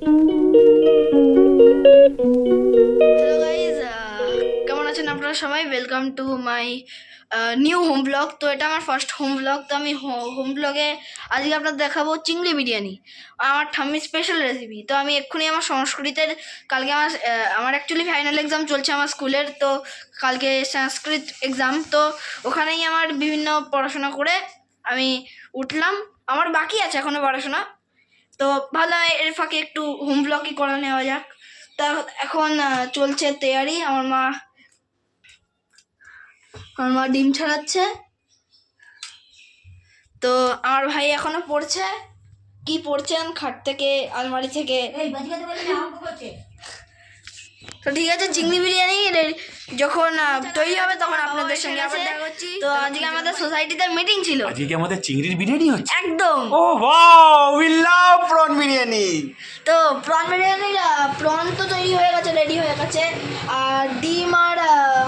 Hello guys, কেমন আছেন আপনারা সবাই? Welcome to my new home blog. তো এটা আমার ফার্স্ট হোম ব্লগ। তো আমি হোম ব্লগে আজকে আপনাদের দেখাবো চিংড়ি বিরিয়ানি, আমার ঠাম্মির স্পেশাল রেসিপি। তো আমি এক্ষুনি আমার সংস্কৃতের, কালকে আমার অ্যাকচুয়ালি ফাইনাল এক্সাম চলছে আমার স্কুলের। তো কালকে সংস্কৃত এক্সাম, তো ওখানেই আমার বিভিন্ন পড়াশোনা করে আমি উঠলাম। আমার বাকি আছে এখনো পড়াশোনা, তো ভালো এর ফাঁকে একটু হোম ব্লগই করে নেওয়া যাক। তা এখন চলছে তৈয়ারি। আমার মা ডিম ছাড়াচ্ছে। তো আমার ভাই এখনো পড়ছে। কি পড়ছেন? খাট থেকে, আলমারি থেকে। তো ঠিক আছে, চিংড়ি বিরিয়ানি যখন তৈরি হবে তখন আপনাদের সঙ্গে আবার দেখা করছি। তো আজকে আমাদের সোসাইটিতে মিটিং ছিল। আজকে কি আমাদের চিংড়ির বিরিয়ানি হচ্ছে? একদম। ও wow, we love prawn biryani. তো প্রন বিরিয়ানির প্রন তো তৈরি হয়ে গেছে, রেডি হয়ে গেছে। আর ডিম আর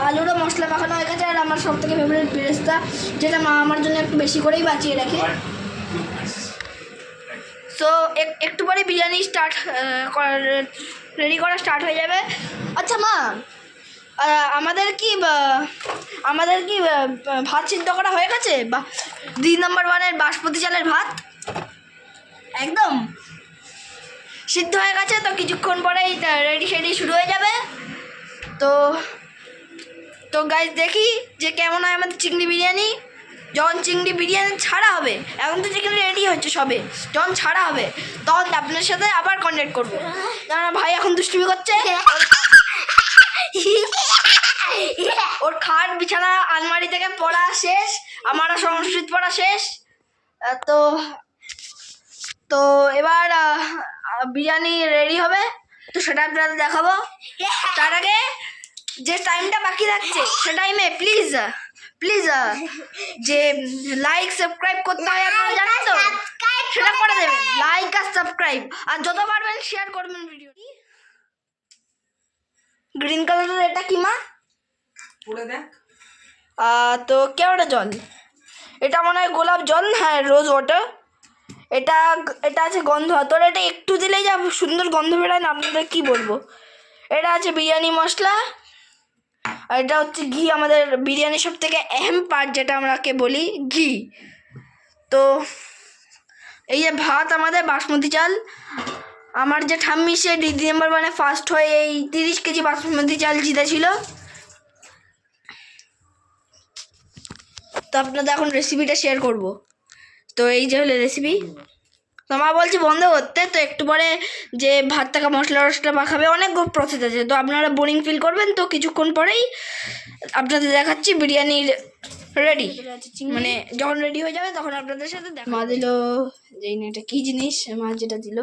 আলুরও মশলা মাখানো হয়ে গেছে। আর আমার সব থেকে ফেভারিট বেরেস্তা, যেটা মা আমার জন্য একটু বেশি করেই বাঁচিয়ে রাখে। সো একটু পরে বিরিয়ানি রেডি করা স্টার্ট হয়ে যাবে। আচ্ছা মা, আমাদের কি ভাত সিদ্ধ করা হয়ে গেছে? বা 2 নম্বর 1-এর বাসমতি চালের ভাত একদম সিদ্ধ হয়ে গেছে। তো কিছুক্ষণ পরেই রেডি শুরু হয়ে যাবে। তো তো গাইজ দেখি যে কেমন হয় আমাদের চিংড়ি বিরিয়ানি। যখন চিংড়ি বিরিয়ানি ছাড়া হবে, এখন তো চিকেন রেডি হচ্ছে সবে, যখন ছাড়া হবে তখন আপনার সাথে আবার কন্ট্যাক্ট করবো। কারণ ভাই এখন দুষ্টুমি করছে। ওর খাট বিছানা আলমারি থেকে পড়া শেষ, আমারও সংস্কৃত পড়া শেষ। তো তো এবার বিরিয়ানি রেডি হবে, তো সেটা আপনাদের দেখাবো। তার আগে যে টাইমটা বাকি থাকছে সে টাইমে প্লিজ যে লাইক সাবস্ক্রাইব করতে হয়, আপনারা জানেন তো, সেটা করে দেবেন। লাইক আর সাবস্ক্রাইব, আর যত পারবেন শেয়ার করবেন ভিডিওটি। গ্রিন কালারের এটা কি মা? পড়ে দেখ। তো কেওড়া জল, এটা মনে হয় গোলাপ জল। হ্যাঁ, রোজ ওয়াটার। এটা আছে গন্ধ হাতর। এটা একটু দিলেই যা সুন্দর গন্ধ বেরোয় না, আপনাদের কি বলবো। এটা আছে বিরিয়ানি মশলা। আর এটা হচ্ছে ঘি, আমাদের বিরিয়ানির সব থেকে আহম পার্ট যেটা আমরাকে বলি ঘি। তো এই যে ভাত, আমাদের বাসমতি চাল। আমার যে ঠাম্মি, সে ডিসেম্বর মানে ফার্স্ট হয়ে এই 30 কেজি বাসমতি চাল জিতেছিল। তো আপনাদের এখন রেসিপিটা শেয়ার করব। তো এই যে হলো রেসিপি। তো মা বলছি বন্ধ করতে। তো একটু পরে যে ভাত থাকা মশলা টশলা মাখাবে, অনেক প্রসেস আছে। তো আপনারা বোরিং ফিল করবেন। তো কিছুক্ষণ পরেই আপনাদের দেখাচ্ছি বিরিয়ানির রেডি, মানে যখন রেডি হয়ে যাবে তখন আপনাদের সাথে মা দিল, যেই না এটা কী জিনিস মা যেটা দিল,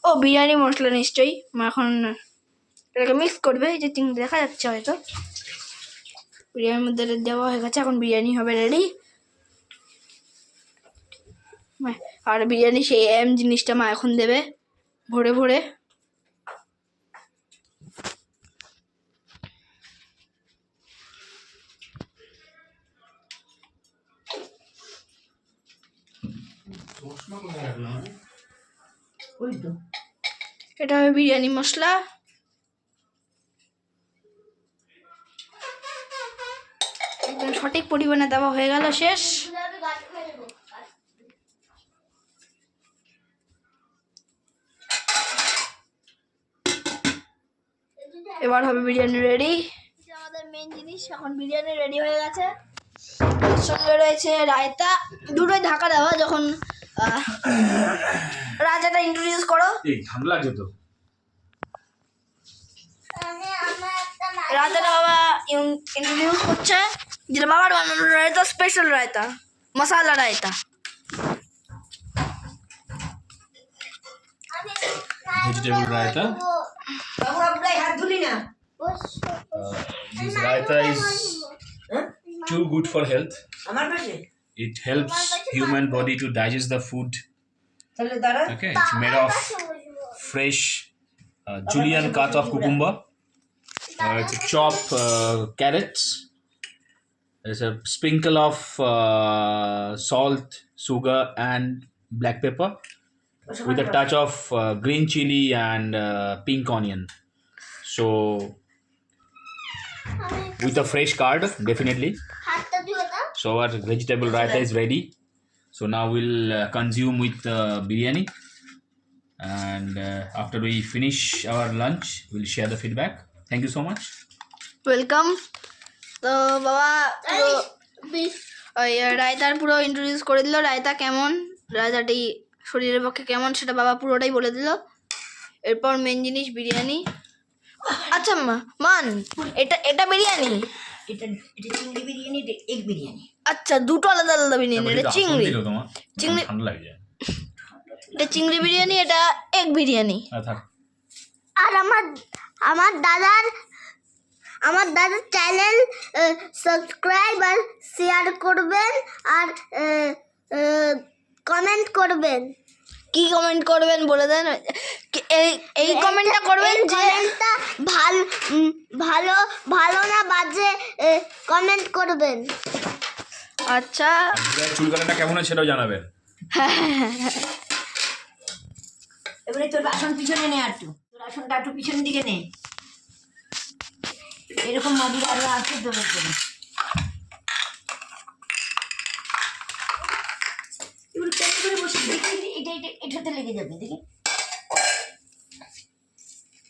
ও বিরিয়ানি মশলা নিশ্চয়ই। মা এখন এটাকে মিক্স করবে। এই যে চিংড়ি দেখা যাচ্ছে হয়তো, বিরিয়ানির মধ্যে দেওয়া হয়ে গেছে। এখন বিরিয়ানি হবে রেডি। আর বিরিয়ানি সেই জিনিসটা মা এখন দেবে ভরে ভরে। এটা হবে বিরিয়ানি মশলা। একদম সঠিক পরিমাণে দেওয়া হয়ে গেল, শেষ। এবার হবে বিরিয়ানি রেডি। আমাদের মেন জিনিস, এখন বিরিয়ানি রেডি হয়ে গেছে। সঙ্গে রয়েছে রায়তা, দুটোই ঢাকা দেওয়া। যখন রায়তাটা ইন্ট্রোডিউস করো। ঠান্ডা লাগছে তো। রায়তাটা বাবা ইন্ট্রোডিউস করছে, যেটা বাবার বানানো raita, special raita, masala raita. Vegetable raita. This raita is too good for health. It helps human body to digest the food. Okay, it's made of fresh julienne cut of cucumber. It's a chopped carrots. There's a sprinkle of salt, sugar, and black pepper. with a touch of green chili and pink onion. So with a fresh curd, definitely. So our vegetable raita is ready. So now we'll consume with biryani, and after we finish our lunch, we'll share the feedback. Thank you so much. Welcome. তো বাবা পুরো ওই রায়তার পুরো introduce করে দিল, রায়তা কেমন, রায়তাটি শরীরের পক্ষে কেমন সেটা বাবা পুরোটাই বলে দিল। এরপর মেন জিনিস বিরিয়ানি। আচ্ছা মান, এটা এটা বিরিয়ানি, এটা এটা চিংড়ি বিরিয়ানি, এটা এগ বিরিয়ানি। আচ্ছা দুটো আলাদা আলাদা বিরিয়ানি। এটা চিংড়ি চিংড়ি ঠান্ডা লাগে যায়। এটা চিংড়ি বিরিয়ানি, এটা এগ বিরিয়ানি। আর আমার দাদার চ্যানেল সাবস্ক্রাইব আর শেয়ার করবেন আর কমেন্ট করবেন। কি কমেন্ট করবেন বলে দেন। এই কমেন্টটা করবেন যে কমেন্টটা ভালো ভালো না বাজে কমেন্ট করবেন। আচ্ছা চুল কাটাটা কেমন আছে সেটাও জানাবেন। এবারে তোর আসন পিছনে নে, একটু তোর আসনটা একটু পিছনের দিকে নে। এরকম মাদুর আরো আছে তোর উপরে। এবার কেমন করে বসে দেখি, এটা এটা এটাতে লেগে যাবে, দেখি।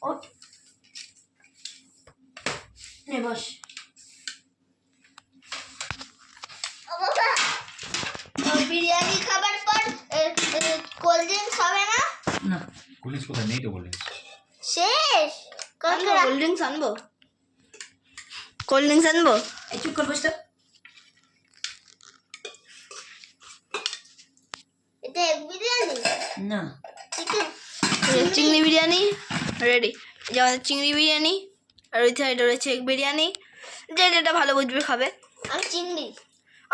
ওঠ, নে বস। বিরিয়ানি খাবার পর কোল্ড ড্রিঙ্কস হবে না? না, পুলিশ কোথায় নেই তো বললেন। শেষ কোল্ড ড্রিঙ্কস আনবো, কোল্ড ড্রিঙ্কস আনবো। এই চুপ কর, বস তো। এটা এগ বিরিয়ানি না, চিকেন চিংড়ি বিরিয়ানি রেডি। যে আমাদের চিংড়ি বিরিয়ানি, আর ওই সাইডে রয়েছে এগ বিরিয়ানি। যে যেটা ভালো বুঝবে খাবে। আমি চিংড়ি।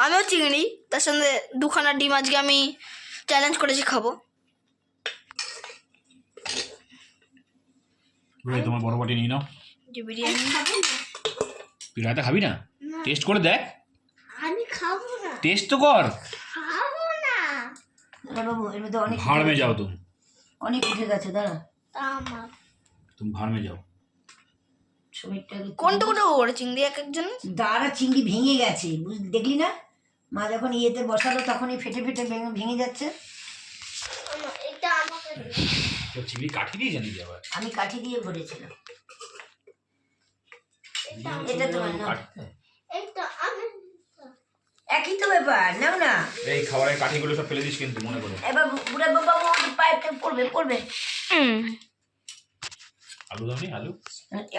আমিও চিংড়ি, তার সঙ্গে দুখানা ডিম আজকে আমি চ্যালেঞ্জ করেছি খাবো। তোমার বড় বাটি নিয়ে নাও। যে বিরিয়ানি তুই রাতে খাবি না? টেস্ট করে দেখ। আমি খাবো না, টেস্ট তো কর। খাবো না। দাঁড়া বাবু, এর মধ্যে অনেক ভাড় মে যাও তুমি, অনেক উঠে গেছে। দাঁড়া, তা আমার তুমি ভাড় মে যাও। শরীরটাকে কোনটা কোনটা করে চিংড়ি এক একজন। দাঁড়া, চিংড়ি ভেঙে গেছে, দেখলি না? মা যখন ইয়েতে বসালো তখনই ফেটে ফেটে ভেঙে যাচ্ছে। এটা আমাকে দে। তো চিংড়ি কাঠি দিয়ে জানি আবার। আমি কাঠি দিয়ে ভরেছিলাম। এটা তোমার না, এটা আমি একই তো ব্যাপার। নাও না, এই খাবারের কাঠিগুলো সব ফেলে দিস কিন্তু মনে করে। এবার বুড়া বাবু পাইপটা পড়বে পড়বে। আলু দাও নি, আলু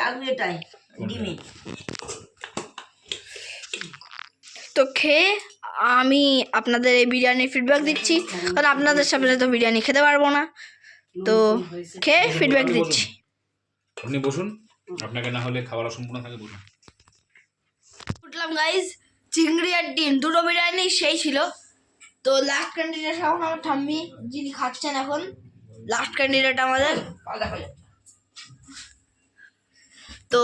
আলু এটাই ডিমে। তো খেয়ে আমি আপনাদের এই বিরিয়ানির ফিডব্যাক দিচ্ছি, কারণ আপনাদের সামনে তো বিরিয়ানি খেতে পারবো না। তো খেয়ে ফিডব্যাক দিচ্ছি। আপনি বসুন, আপনাকে না হলে খাবার অসম্পূর্ণ থাকে, বসুন। উঠলাম গাইজ, চিংড়ি আর ডিম দুটো বিরিয়ানি সেই ছিল। তো লাস্ট ক্যান্ডিডেট এখন আমার ঠাম্মি, যিনি খাচ্ছেন এখন লাস্ট ক্যান্ডিডেট আমাদের। তো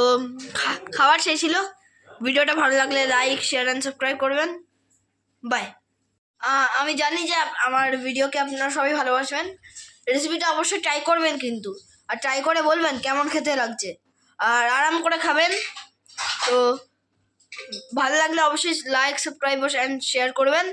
খাবার সেই ছিল। ভিডিওটা ভালো লাগলে লাইক শেয়ার অ্যান্ড সাবস্ক্রাইব করবেন। বাই। আমি জানি যে আমার ভিডিওকে আপনারা সবাই ভালোবাসবেন। রেসিপিটা অবশ্যই ট্রাই করবেন কিন্তু, আর ট্রাই করে বলবেন কেমন খেতে লাগছে, আর আরাম করে খাবেন। তো ভালো লাগলে অবশ্যই লাইক সাবস্ক্রাইব অ্যান্ড শেয়ার করবেন।